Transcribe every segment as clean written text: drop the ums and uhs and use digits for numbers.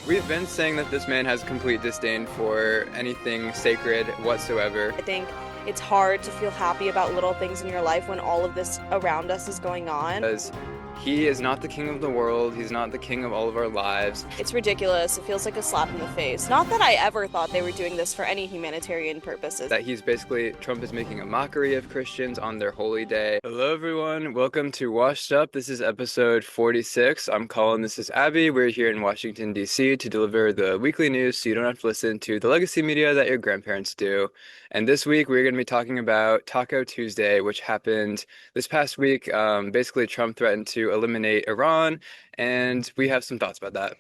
We've been saying that this man has complete disdain for anything sacred whatsoever. I think it's hard to feel happy about little things in your life when all of this around us is going on. Because he is not the king of the world, he's not the king of all of our lives. It's ridiculous. It feels like a slap in the face. Not that I ever thought they were doing this for any humanitarian purposes. That he's basically, Trump is making a mockery of Christians on their holy day. Hello, everyone. Welcome to Washed Up. This is episode 46. I'm Colin. This is Abby. We're here in Washington, D.C. to deliver the weekly news so you don't have to listen to the legacy media that your grandparents do. And this week, we're going to be talking about Taco Tuesday, which happened this past week. Basically, Trump threatened to eliminate Iran, and we have some thoughts about that.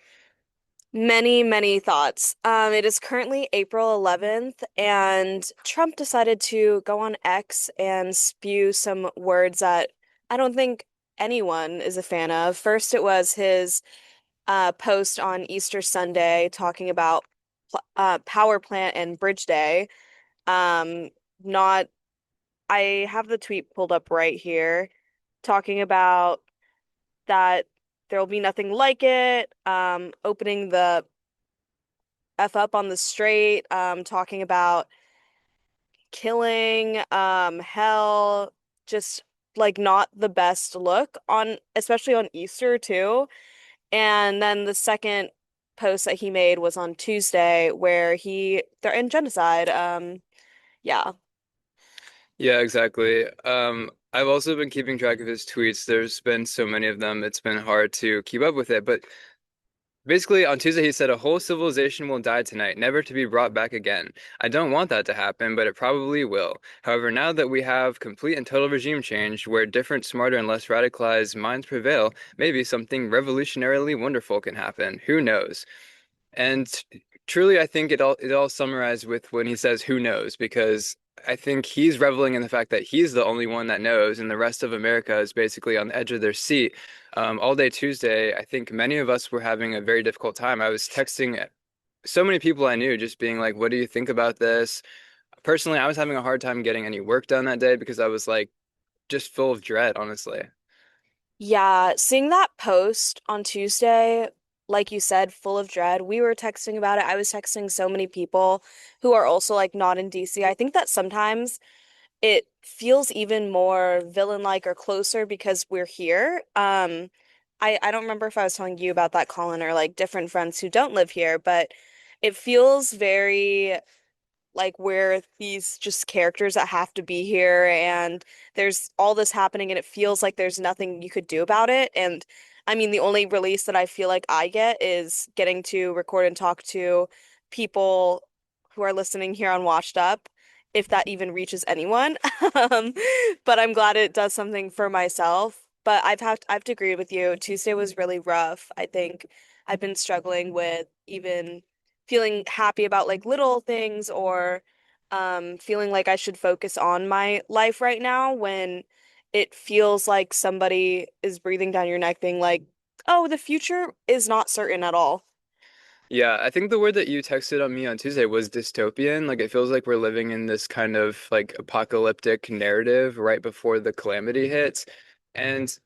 Many, many thoughts. It is currently April 11th, and Trump decided to go on X and spew some words that I don't think anyone is a fan of. First, it was his post on Easter Sunday talking about power plant and bridge day. Um, not, I have the tweet pulled up right here, talking about that there will be nothing like it. Opening the F up on the straight, talking about killing, hell, just like not the best look on, especially on Easter too. And then the second post that he made was on Tuesday where he threatened genocide. Yeah. Yeah, exactly. I've also been keeping track of his tweets. There's been so many of them, it's been hard to keep up with it. But basically, on Tuesday, he said, "A whole civilization will die tonight, never to be brought back again. I don't want that to happen, but it probably will. However, now that we have complete and total regime change, where different, smarter, and less radicalized minds prevail, maybe something revolutionarily wonderful can happen. Who knows?" And truly, I think it all summarized with when he says "who knows," because I think he's reveling in the fact that he's the only one that knows, and the rest of America is basically on the edge of their seat. All day Tuesday, I think many of us were having a very difficult time. I was texting so many people I knew, just being like, "What do you think about this?" Personally, I was having a hard time getting any work done that day because I was like just full of dread, honestly. Yeah, seeing that post on Tuesday, like you said, full of dread. We were texting about it. I was texting so many people who are also like not in DC. I think that sometimes it feels even more villain-like or closer because we're here. I don't remember if I was telling you about that, Colin, or like different friends who don't live here, but it feels very like we're these just characters that have to be here and there's all this happening and it feels like there's nothing you could do about it. And I mean, the only release that I feel like I get is getting to record and talk to people who are listening here on Washed Up, if that even reaches anyone. Um, but I'm glad it does something for myself. But I have to agree with you. Tuesday was really rough. I think I've been struggling with even feeling happy about like little things or feeling like I should focus on my life right now when it feels like somebody is breathing down your neck, being like, oh, the future is not certain at all. Yeah, I think the word that you texted on me on Tuesday was dystopian. Like it feels like we're living in this kind of like apocalyptic narrative right before the calamity hits. And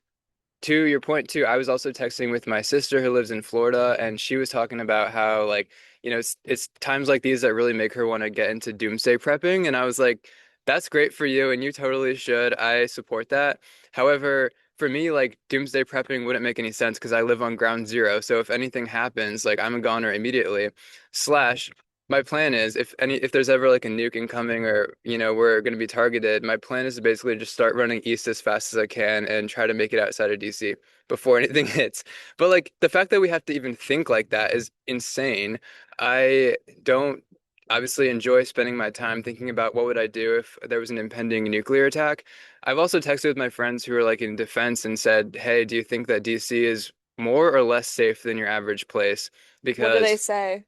to your point too, I was also texting with my sister who lives in Florida, and she was talking about how like, it's times like these that really make her want to get into doomsday prepping. And I was like, that's great for you, and you totally should. I support that. However, for me, like doomsday prepping wouldn't make any sense because I live on ground zero. So if anything happens, like I'm a goner immediately. Slash, my plan is if there's ever like a nuke incoming or we're going to be targeted, my plan is to basically just start running east as fast as I can and try to make it outside of DC before anything hits. But like the fact that we have to even think like that is insane. I don't obviously enjoy spending my time thinking about what would I do if there was an impending nuclear attack. I've also texted with my friends who are like in defense and said, "Hey, do you think that DC is more or less safe than your average place?" What do they Because say?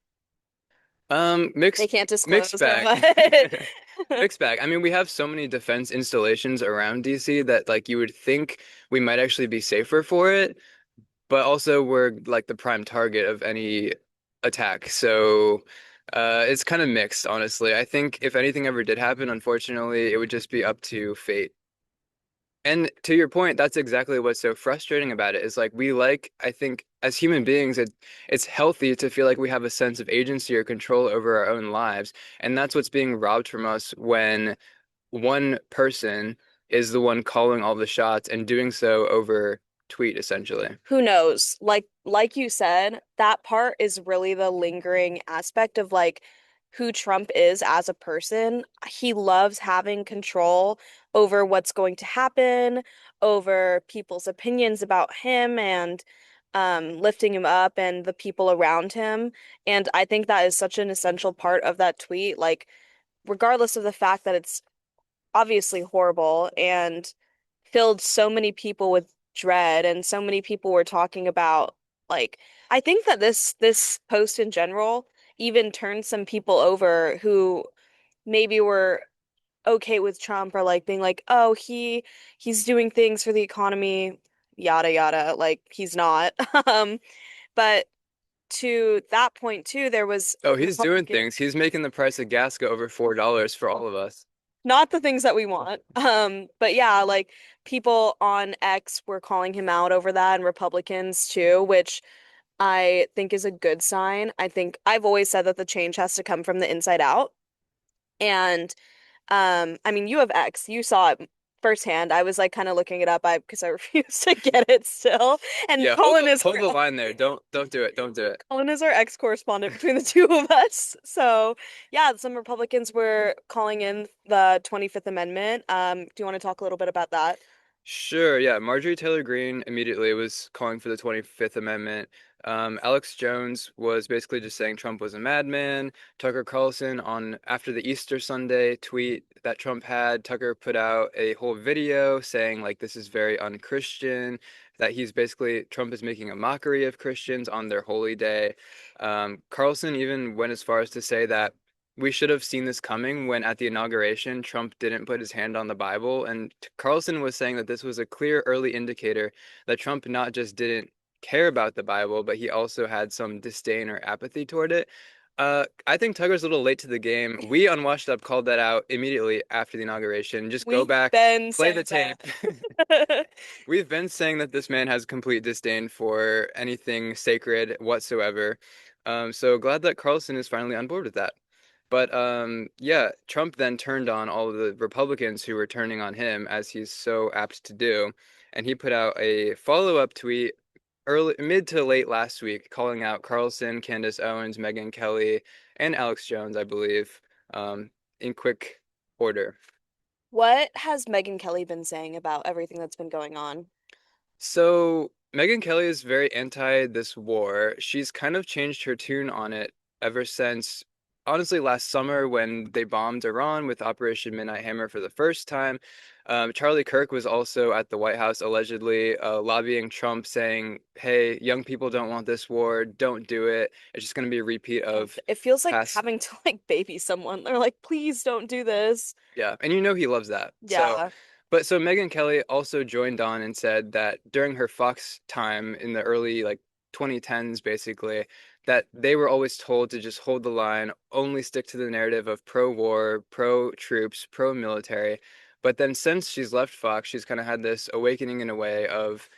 They mixed can't mixed disclose or bag. what? Mixed bag. I mean, we have so many defense installations around DC that like you would think we might actually be safer for it, but also we're like the prime target of any attack. So it's kind of mixed, honestly. I think if anything ever did happen, unfortunately, it would just be up to fate. And to your point, that's exactly what's so frustrating about it is like we like, I think as human beings, it's healthy to feel like we have a sense of agency or control over our own lives. And that's what's being robbed from us when one person is the one calling all the shots and doing so over tweet, essentially. Who knows? Like you said, that part is really the lingering aspect of like who Trump is as a person. He loves having control over what's going to happen, over people's opinions about him and lifting him up and the people around him. And I think that is such an essential part of that tweet. Like, regardless of the fact that it's obviously horrible and filled so many people with dread and so many people were talking about like I think that this post in general even turned some people over who maybe were okay with Trump or like being like, "Oh, he's doing things for the economy, yada yada." Like he's not. Um, but to that point too, there was Oh, he's doing Republican things. He's making the price of gas go over $4 for all of us. not the things that we want. But yeah, like people on X were calling him out over that and Republicans too, which I think is a good sign. I think I've always said that the change has to come from the inside out. And I mean, you have X, you saw it firsthand. I was like kind of looking it up I because I refuse to get it still. And Yeah, hold the line there. Don't do it. Don't do it. Colin is our ex correspondent between the two of us. So, yeah, some Republicans were calling in the 25th Amendment. Do you want to talk a little bit about that? Sure, yeah. Marjorie Taylor Greene immediately was calling for the 25th Amendment. Alex Jones was basically just saying Trump was a madman. Tucker Carlson on after the Easter Sunday tweet that Trump had, Tucker put out a whole video saying like this is very unchristian, that he's basically Trump is making a mockery of Christians on their holy day. Carlson even went as far as to say that we should have seen this coming when at the inauguration, Trump didn't put his hand on the Bible. And Carlson was saying that this was a clear early indicator that Trump not just didn't care about the Bible, but he also had some disdain or apathy toward it. I think Tucker's a little late to the game. We on Washed Up called that out immediately after the inauguration. Just go We've back, been play saying the tape. that. We've been saying that this man has complete disdain for anything sacred whatsoever. So glad that Carlson is finally on board with that. But yeah, Trump then turned on all of the Republicans who were turning on him, as he's so apt to do, and he put out a follow-up tweet early, mid to late last week, calling out Carlson, Candace Owens, Megyn Kelly, and Alex Jones, I believe, in quick order. What has Megyn Kelly been saying about everything that's been going on? So Megyn Kelly is very anti this war. She's kind of changed her tune on it ever since, honestly, last summer when they bombed Iran with Operation Midnight Hammer for the first time. Charlie Kirk was also at the White House allegedly lobbying Trump, saying, "Hey, young people don't want this war. Don't do it. It's just going to be a repeat of It feels like past." having to like baby someone. They're like, please don't do this. Yeah, and you know he loves that. So, Yeah. but so Megyn Kelly also joined on and said that during her Fox time in the early like 2010s, basically, that they were always told to just hold the line, only stick to the narrative of pro-war, pro-troops, pro-military. But then since she's left Fox, she's kind of had this awakening in a way of,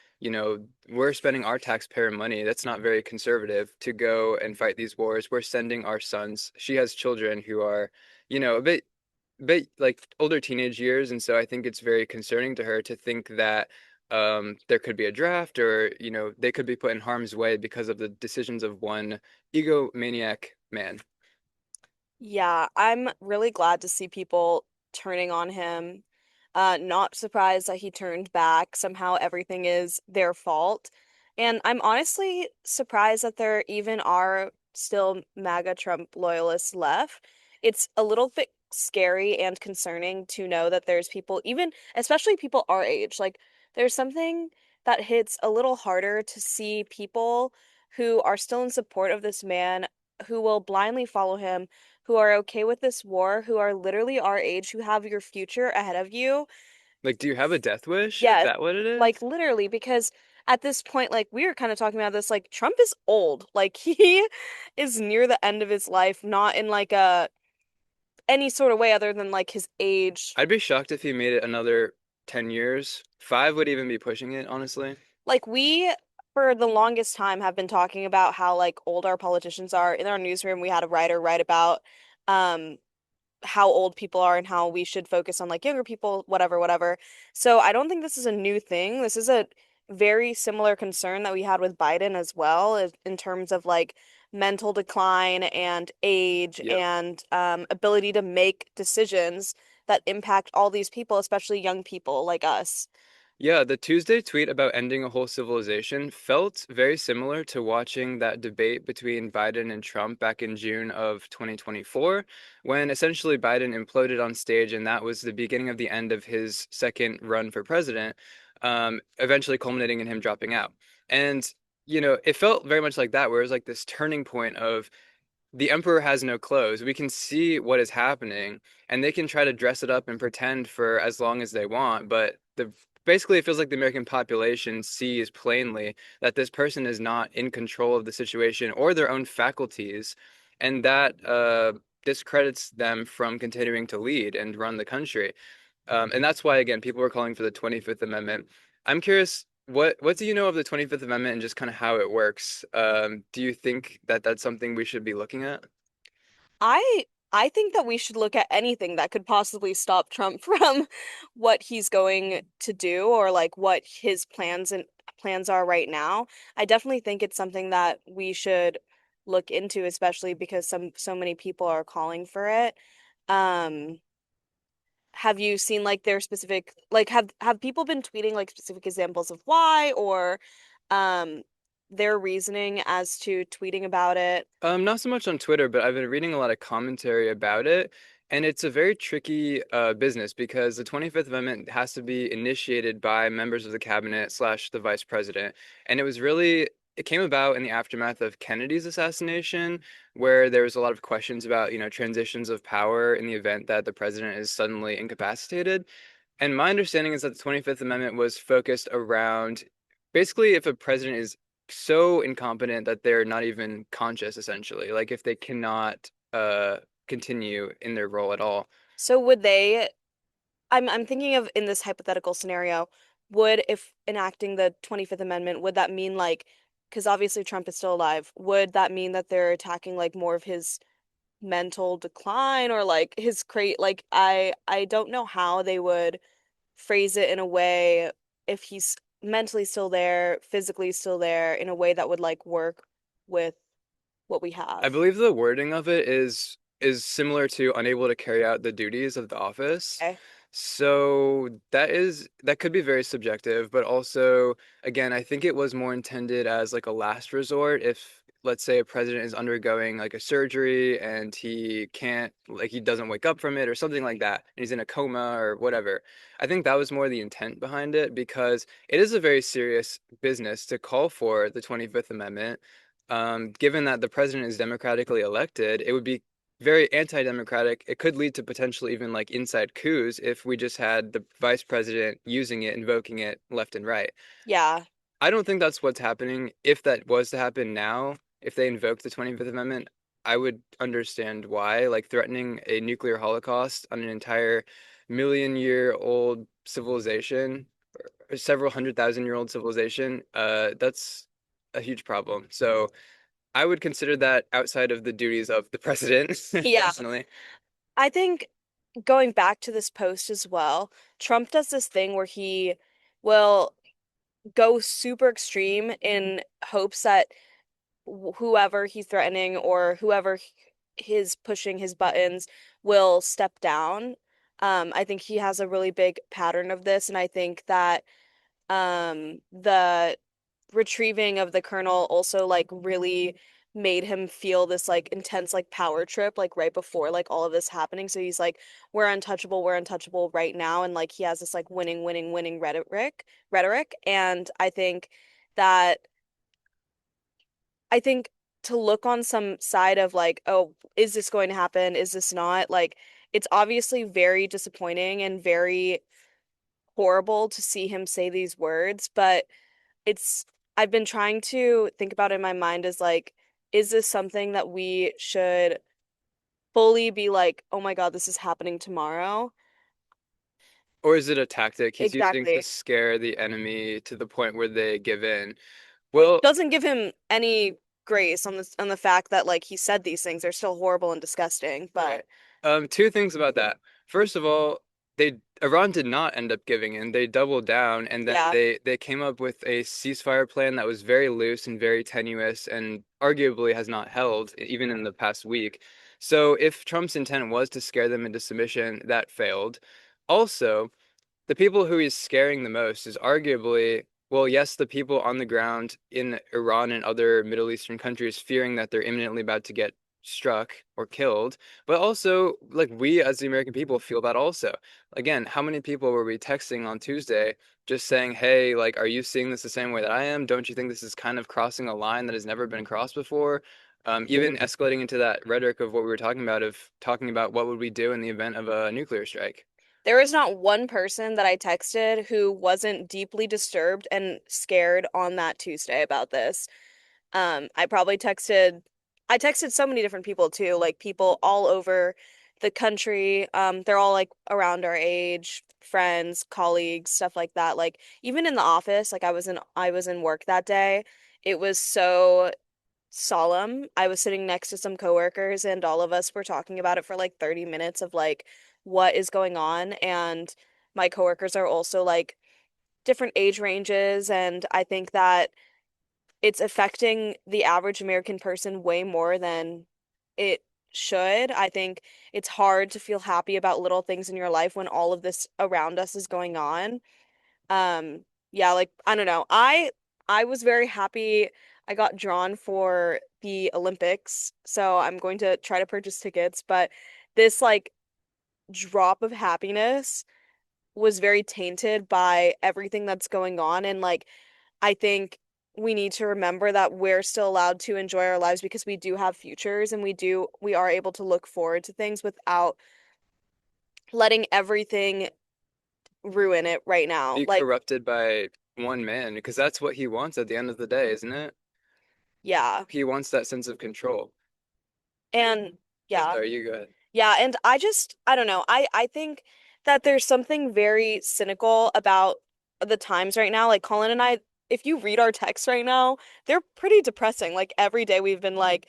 we're spending our taxpayer money, that's not very conservative, to go and fight these wars. We're sending our sons. She has children who are, a bit like older teenage years, and so I think it's very concerning to her to think that there could be a draft or they could be put in harm's way because of the decisions of one egomaniac man. Yeah, I'm really glad to see people turning on him. Not surprised that he turned back. Somehow everything is their fault. And I'm honestly surprised that there even are still MAGA Trump loyalists left. It's a little bit scary and concerning to know that there's people, even especially people our age, like there's something that hits a little harder to see people who are still in support of this man, who will blindly follow him, who are okay with this war, who are literally our age, who have your future ahead of you. Like, do you have a death wish? Is Yeah, that what it like is? literally, because at this point, like we were kind of talking about this, like Trump is old. Like he is near the end of his life, not in like a any sort of way other than like his age. I'd be shocked if he made it another 10 years. 5 would even be pushing it, honestly. Like we for the longest time have been talking about how like old our politicians are. In our newsroom, we had a writer write about um how old people are and how we should focus on like younger people, whatever, whatever. So I don't think this is a new thing. This is a very similar concern that we had with Biden as well, in terms of like mental decline and age Yep. and ability to make decisions that impact all these people, especially young people like us. Yeah, the Tuesday tweet about ending a whole civilization felt very similar to watching that debate between Biden and Trump back in June of 2024, when essentially Biden imploded on stage, and that was the beginning of the end of his second run for president, eventually culminating in him dropping out. And, it felt very much like that, where it was like this turning point of the emperor has no clothes. We can see what is happening, and they can try to dress it up and pretend for as long as they want. But basically, it feels like the American population sees plainly that this person is not in control of the situation or their own faculties, and that discredits them from continuing to lead and run the country. And that's why, again, people were calling for the 25th Amendment. I'm curious, what do you know of the 25th Amendment and just kind of how it works? Do you think that that's something we should be looking at? I I think that we should look at anything that could possibly stop Trump from what he's going to do or like what his plans are right now. I definitely think it's something that we should look into, especially because so many people are calling for it. Um, have you seen like their specific like have people been tweeting like specific examples of why or um their reasoning as to tweeting about it? Not so much on Twitter, but I've been reading a lot of commentary about it, and it's a very tricky business because the 25th Amendment has to be initiated by members of the cabinet slash the vice president, and it came about in the aftermath of Kennedy's assassination, where there was a lot of questions about, transitions of power in the event that the president is suddenly incapacitated. And my understanding is that the 25th Amendment was focused around basically if a president is so incompetent that they're not even conscious, essentially, like if they cannot continue in their role at all. So would they I'm thinking of in this hypothetical scenario, would if enacting the 25th Amendment, would that mean like, because obviously Trump is still alive, would that mean that they're attacking like more of his mental decline or like his crate like I don't know how they would phrase it in a way if he's mentally still there, physically still there, in a way that would like work with what we I have. believe the wording of it is similar to unable to carry out the duties of the office. Okay. So that could be very subjective, but also again, I think it was more intended as like a last resort if let's say a president is undergoing like a surgery and he can't like he doesn't wake up from it or something like that and he's in a coma or whatever. I think that was more the intent behind it because it is a very serious business to call for the 25th Amendment. Given that the president is democratically elected, it would be very anti-democratic. It could lead to potentially even like inside coups if we just had the vice president using it, invoking it left and right. Yeah. I don't think that's what's happening. If that was to happen now, if they invoked the 25th Amendment, I would understand why. Like threatening a nuclear holocaust on an entire million-year-old civilization, or several 100,000-year-old civilization, that's a huge problem. So I would consider that outside of the duties of the president, Yeah. personally. I think going back to this post as well, Trump does this thing where he will go super extreme in hopes that whoever he's threatening or whoever is pushing his buttons will step down. I think he has a really big pattern of this, and I think that the retrieving of the kernel also like really made him feel this like intense like power trip like right before like all of this happening. So he's like, we're untouchable right now, and like he has this like winning, winning, winning rhetoric. And that I think to look on some side of like, oh, is this going to happen? Is this not? Like, it's obviously very disappointing and very horrible to see him say these words, but it's I've been trying to think about it in my mind as like, is this something that we should fully be like, oh my God, this is happening tomorrow? Or is it a tactic he's using to Exactly. scare the enemy to the point where they give in? Which Well, doesn't give him any grace on this on the fact that like he said these things. They're still horrible and disgusting, right. but Two things about that. First of all, they Iran did not end up giving in. They doubled down, and then yeah. they came up with a ceasefire plan that was very loose and very tenuous, and arguably has not held even in the past week. So if Trump's intent was to scare them into submission, that failed. Also, the people who he's scaring the most is arguably, well, yes, the people on the ground in Iran and other Middle Eastern countries fearing that they're imminently about to get struck or killed, but also like we as the American people feel that also. Again, how many people were we texting on Tuesday just saying, "Hey, like, are you seeing this the same way that I am? Don't you think this is kind of crossing a line that has never been crossed before?" Even escalating into that rhetoric of what we were talking about, of talking about what would we do in the event of a nuclear strike. There was not one person that I texted who wasn't deeply disturbed and scared on that Tuesday about this. I probably I texted so many different people too, like people all over the country. They're all like around our age, friends, colleagues, stuff like that. Like even in the office, like I was in work that day. It was so solemn. I was sitting next to some coworkers and all of us were talking about it for like 30 minutes of like what is going on. And my coworkers are also like different age ranges. And I think that it's affecting the average American person way more than it should. I think it's hard to feel happy about little things in your life when all of this around us is going on. Yeah, like I don't know. I was very happy I got drawn for the Olympics, so I'm going to try to purchase tickets, but this like drop of happiness was very tainted by everything that's going on and like I think we need to remember that we're still allowed to enjoy our lives because we do have futures and we are able to look forward to things without letting everything ruin it right now. Be Like, corrupted by one man because that's what he wants at the end of the day, isn't it? yeah. He wants that sense of control. And yeah. Sorry, you go ahead. Yeah, and I don't know. I think that there's something very cynical about the times right now. Like Colin and I, if you read our texts right now, they're pretty depressing. Like every day we've been like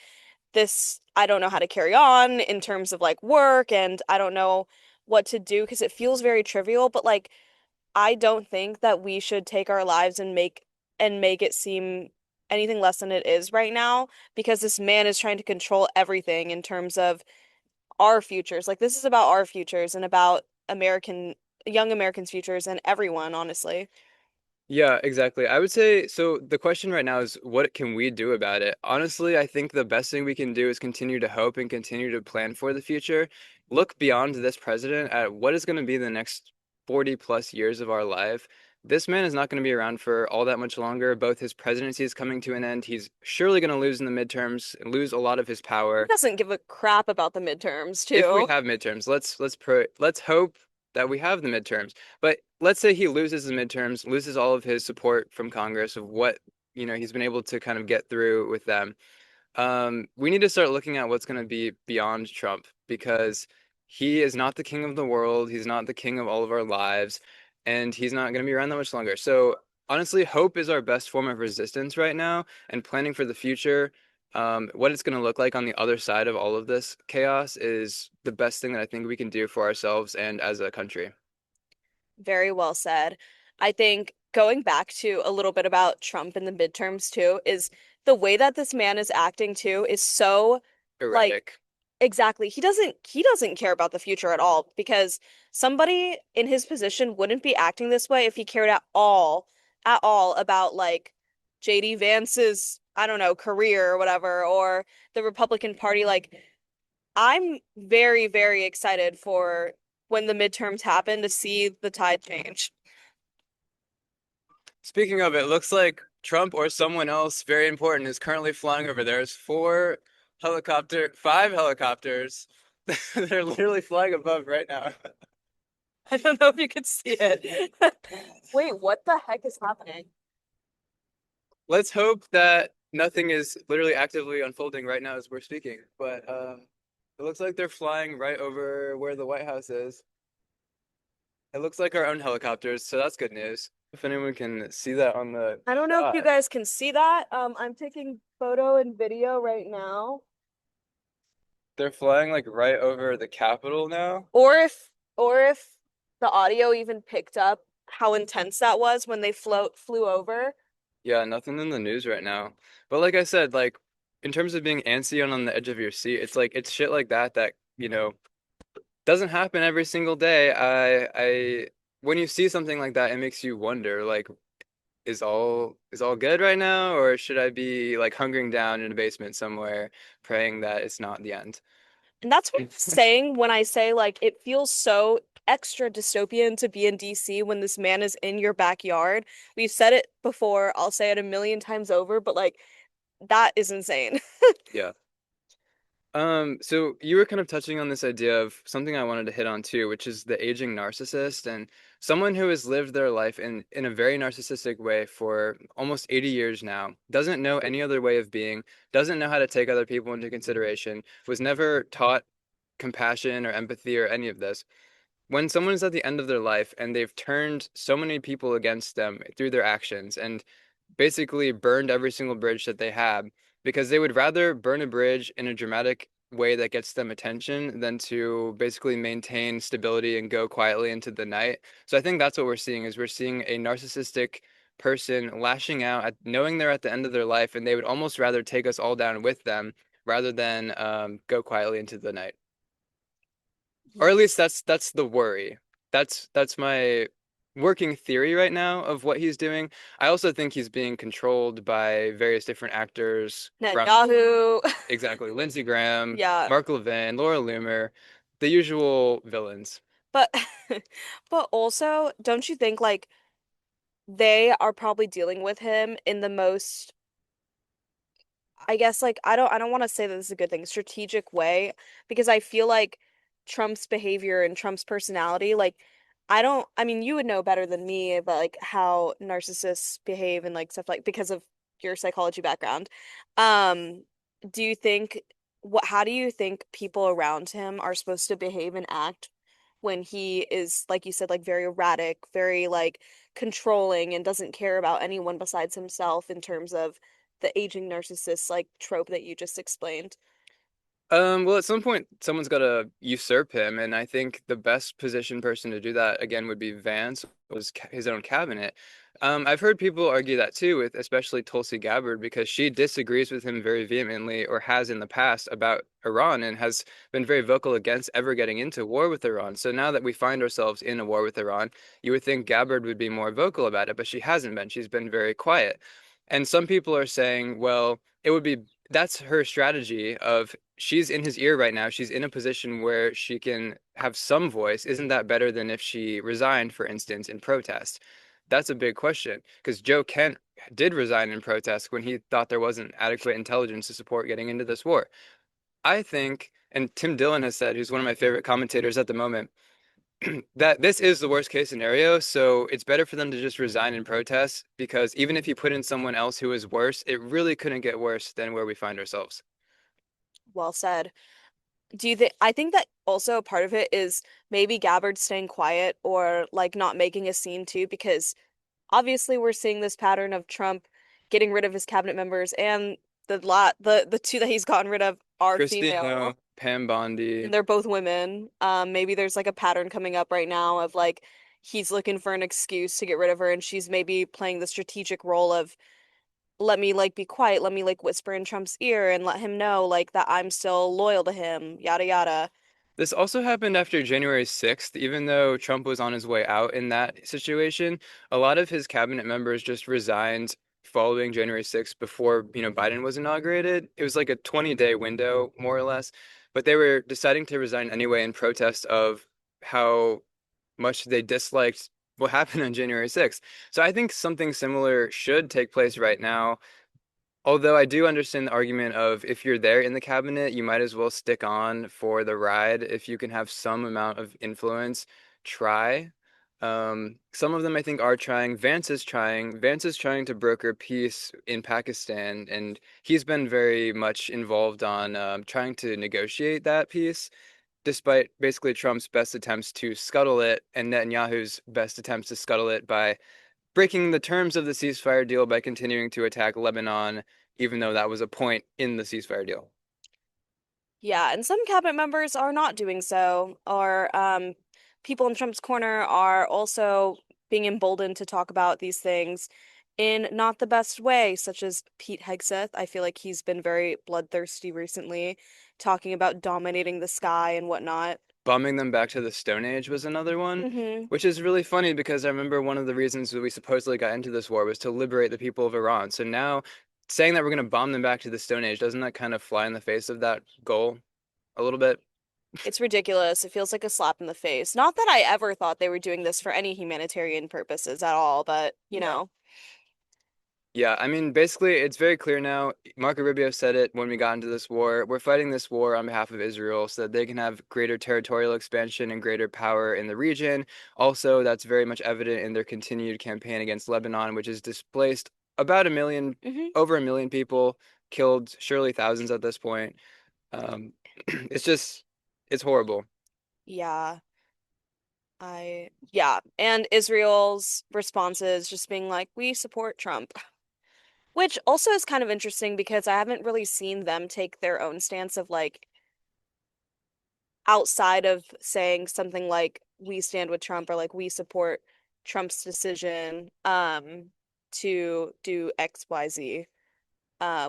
this, I don't know how to carry on in terms of like work and I don't know what to do because it feels very trivial, but like I don't think that we should take our lives and make it seem anything less than it is right now because this man is trying to control everything in terms of our futures. Like this is about our futures and about young Americans' futures and everyone, honestly. Yeah, exactly. I would say so. The question right now is what can we do about it? Honestly, I think the best thing we can do is continue to hope and continue to plan for the future. Look beyond this president at what is going to be the next 40 plus years of our life. This man is not going to be around for all that much longer. Both his presidency is coming to an end. He's surely going to lose in the midterms, lose a lot of his He power. doesn't give a crap about the midterms, If we too. have midterms, let's hope that we have the midterms. But let's say he loses the midterms, loses all of his support from Congress of what, he's been able to kind of get through with them. We need to start looking at what's going to be beyond Trump because he is not the king of the world. He's not the king of all of our lives, and he's not going to be around that much longer. So honestly, hope is our best form of resistance right now, and planning for the future. What it's going to look like on the other side of all of this chaos is the best thing that I think we can do for ourselves and as a country. Very well said. I think going back to a little bit about Trump in the midterms, too, is the way that this man is acting, too, is so like Erratic. exactly. He doesn't care about the future at all because somebody in his position wouldn't be acting this way if he cared at all about like JD Vance's, I don't know, career or whatever, or the Republican Party. Like I'm very, very excited for when the midterms happen to see the tide change. Speaking of it, looks like Trump or someone else very important is currently flying over. There's five helicopters. They're literally flying above right now. I don't know if you could see it. Wait, what the heck is happening? Let's hope that nothing is literally actively unfolding right now as we're speaking. But it looks like they're flying right over where the White House is. It looks like our own helicopters, so that's good news. If anyone can see that on the I don't know if you shot, guys can see that. I'm taking photo and video right now. they're flying like right over the Capitol now. Or if the audio even picked up how intense that was when they flew over. Yeah, nothing in the news right now. But like I said, like in terms of being antsy and on the edge of your seat, it's like it's shit like that that, doesn't happen every single day. I when you see something like that, it makes you wonder, like, is all good right now, or should I be like hunkering down in a basement somewhere, praying that it's not the end? And that's what I'm saying when I say like it feels so extra dystopian to be in DC when this man is in your backyard. We've said it before, I'll say it a million times over, but like that is insane. Yeah. So you were kind of touching on this idea of something I wanted to hit on too, which is the aging narcissist and someone who has lived their life in a very narcissistic way for almost 80 years now, doesn't know any other way of being, doesn't know how to take other people into consideration, was never taught compassion or empathy or any of this. When someone is at the end of their life and they've turned so many people against them through their actions and basically burned every single bridge that they had, because they would rather burn a bridge in a dramatic way that gets them attention than to basically maintain stability and go quietly into the night. So I think that's what we're seeing is we're seeing a narcissistic person lashing out at knowing they're at the end of their life and they would almost rather take us all down with them rather than go quietly into the night. Or at least Yes. that's the worry. That's my working theory right now of what he's doing. I also think he's being controlled by various different actors from Netanyahu. exactly Lindsey Graham, Yeah. Mark Levin, Laura Loomer, the usual villains. But but also, don't you think like they are probably dealing with him in the most, I guess like I don't want to say that this is a good thing, strategic way, because I feel like Trump's behavior and Trump's personality, like I mean you would know better than me about like how narcissists behave and like stuff like because of your psychology background. Um, do you think how do you think people around him are supposed to behave and act when he is, like you said, like very erratic, very like controlling and doesn't care about anyone besides himself in terms of the aging narcissist like trope that you just explained? Well, at some point, someone's got to usurp him, and I think the best positioned person to do that again would be Vance, was his own cabinet. I've heard people argue that too, with especially Tulsi Gabbard, because she disagrees with him very vehemently, or has in the past, about Iran, and has been very vocal against ever getting into war with Iran. So now that we find ourselves in a war with Iran, you would think Gabbard would be more vocal about it, but she hasn't been. She's been very quiet. And some people are saying, well, it would be that's her strategy of she's in his ear right now. She's in a position where she can have some voice. Isn't that better than if she resigned, for instance, in protest? That's a big question because Joe Kent did resign in protest when he thought there wasn't adequate intelligence to support getting into this war. I think, and Tim Dillon has said, who's one of my favorite commentators at the moment, that this is the worst case scenario. So it's better for them to just resign in protest because even if you put in someone else who is worse, it really couldn't get worse than where we find ourselves. Well said. Do you think I think that also part of it is maybe Gabbard staying quiet or like not making a scene too, because obviously we're seeing this pattern of Trump getting rid of his cabinet members and the two that he's gotten rid of are female Christine, Pam and Bondi. they're both women. Maybe there's like a pattern coming up right now of like he's looking for an excuse to get rid of her and she's maybe playing the strategic role of let me like be quiet, let me like whisper in Trump's ear and let him know like that I'm still loyal to him, yada yada. This also happened after January 6th, even though Trump was on his way out in that situation. A lot of his cabinet members just resigned following January 6th before, Biden was inaugurated. It was like a 20-day window, more or less. But they were deciding to resign anyway in protest of how much they disliked what happened on January 6th. So I think something similar should take place right now. Although I do understand the argument of if you're there in the cabinet, you might as well stick on for the ride. If you can have some amount of influence, try. Some of them I think are trying. Vance is trying. Vance is trying to broker peace in Pakistan, and he's been very much involved on trying to negotiate that peace. despite basically Trump's best attempts to scuttle it and Netanyahu's best attempts to scuttle it by breaking the terms of the ceasefire deal by continuing to attack Lebanon, even though that was a point in the ceasefire deal. Yeah, and some cabinet members are not doing so, or people in Trump's corner are also being emboldened to talk about these things in not the best way, such as Pete Hegseth. I feel like he's been very bloodthirsty recently, talking about dominating the sky and whatnot. Bombing them back to the Stone Age was another one, Hmm. which is really funny because I remember one of the reasons that we supposedly got into this war was to liberate the people of Iran. So now saying that we're going to bomb them back to the Stone Age, doesn't that kind of fly in the face of that goal a little bit? It's ridiculous. It feels like a slap in the face. Not that I ever thought they were doing this for any humanitarian purposes at all, but you know. Yeah, I mean, basically, it's very clear now. Marco Rubio said it when we got into this war. We're fighting this war on behalf of Israel so that they can have greater territorial expansion and greater power in the region. Also, that's very much evident in their continued campaign against Lebanon, which has displaced about a million, Hmm. over a million people, killed surely thousands at this point. Um, it's just, it's horrible. Yeah. Yeah. And Israel's responses just being like, we support Trump, which also is kind of interesting because I haven't really seen them take their own stance of like outside of saying something like we stand with Trump or like we support Trump's decision to do XYZ,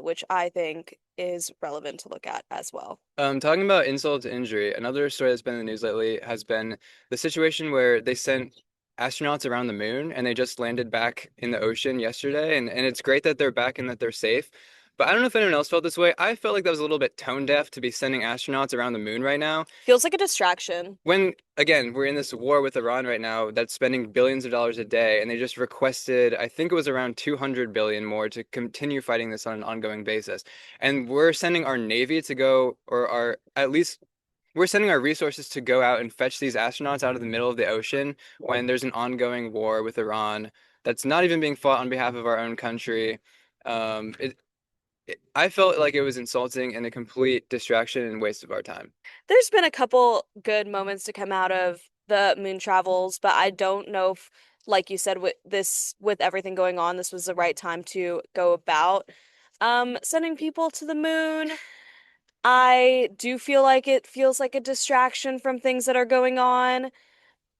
which I think is relevant to look at as well. Talking about insult to injury, another story that's been in the news lately has been the situation where they sent astronauts around the moon and they just landed back in the ocean yesterday. And it's great that they're back and that they're safe. But I don't know if anyone else felt this way. I felt like that was a little bit tone deaf to be sending astronauts around the moon right now. Feels like a distraction. When, again, we're in this war with Iran right now that's spending billions of dollars a day, and they just requested, I think it was around 200 billion more to continue fighting this on an ongoing basis. And we're sending our Navy to go, or our, at least we're sending our resources to go out and fetch these astronauts out of the middle of the ocean when there's an ongoing war with Iran that's not even being fought on behalf of our own country. I felt like it was insulting and a complete distraction and waste of our time. There's been a couple good moments to come out of the moon travels, but I don't know if, like you said, with everything going on, this was the right time to go about sending people to the moon. I do feel like it feels like a distraction from things that are going on.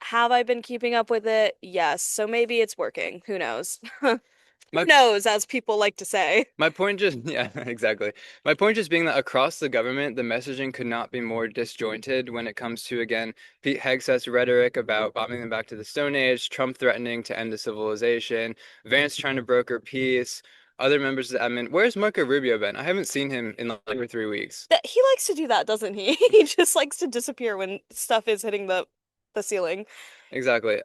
Have I been keeping up with it? Yes. So maybe it's working. Who knows? Who My knows, as people like to say. My point just, yeah, exactly. My point just being that across the government, the messaging could not be more disjointed when it comes to, again, Pete Hegseth's rhetoric about bombing them back to the Stone Age, Trump threatening to end the civilization, Vance trying to broker peace, other members of the admin. Where's Marco Rubio been? I haven't seen him in like over 3 weeks. That he likes to do that, doesn't he? He just likes to disappear when stuff is hitting the ceiling. Exactly.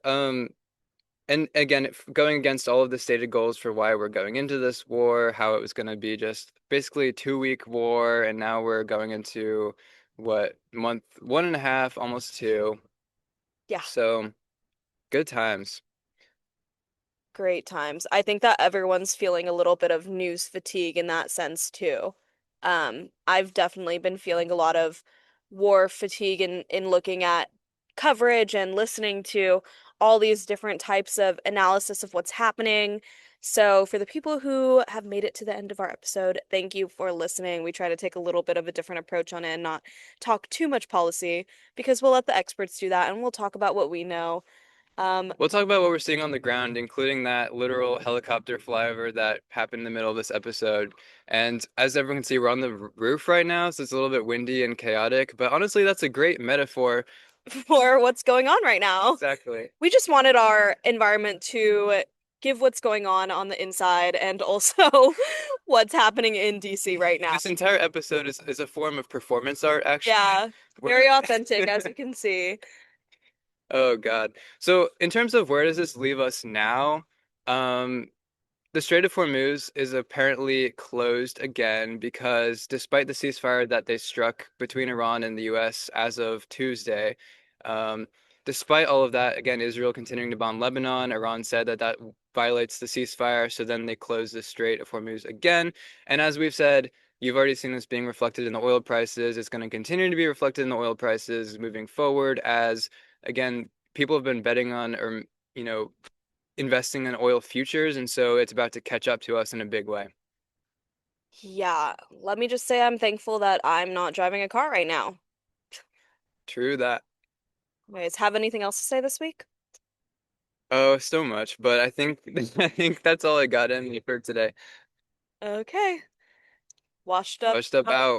And again, going against all of the stated goals for why we're going into this war, how it was going to be just basically a 2 week war, and now we're going into what, month, one and a half, almost two. Yeah. So good times. Great times. I think that everyone's feeling a little bit of news fatigue in that sense too. I've definitely been feeling a lot of war fatigue in looking at coverage and listening to all these different types of analysis of what's happening. So for the people who have made it to the end of our episode, thank you for listening. We try to take a little bit of a different approach on it and not talk too much policy because we'll let the experts do that and we'll talk about what we know. Um, We'll talk about what we're seeing on the ground, including that literal helicopter flyover that happened in the middle of this episode. And as everyone can see, we're on the roof right now, so it's a little bit windy and chaotic. But honestly, that's a great metaphor. for what's going on right now. Exactly. We just wanted our environment to give what's going on the inside and also what's happening in DC right now. This entire episode is a form of performance art, actually. Yeah, We're- very authentic, as you can see. Oh God. So in terms of where does this leave us now? Um, the Strait of Hormuz is apparently closed again because despite the ceasefire that they struck between Iran and the US as of Tuesday, um, despite all of that, again, Israel continuing to bomb Lebanon, Iran said that that violates the ceasefire, so then they closed the Strait of Hormuz again. And as we've said, you've already seen this being reflected in the oil prices. It's going to continue to be reflected in the oil prices moving forward as, again, people have been betting on or, you know, investing in oil futures, and so it's about to catch up to us in a big way. Yeah, let me just say I'm thankful that I'm not driving a car right now. True that. Anyways, have anything else to say this week? Oh, so much, but I think I think that's all I got in me for today. Okay. Washed up. Washed up out.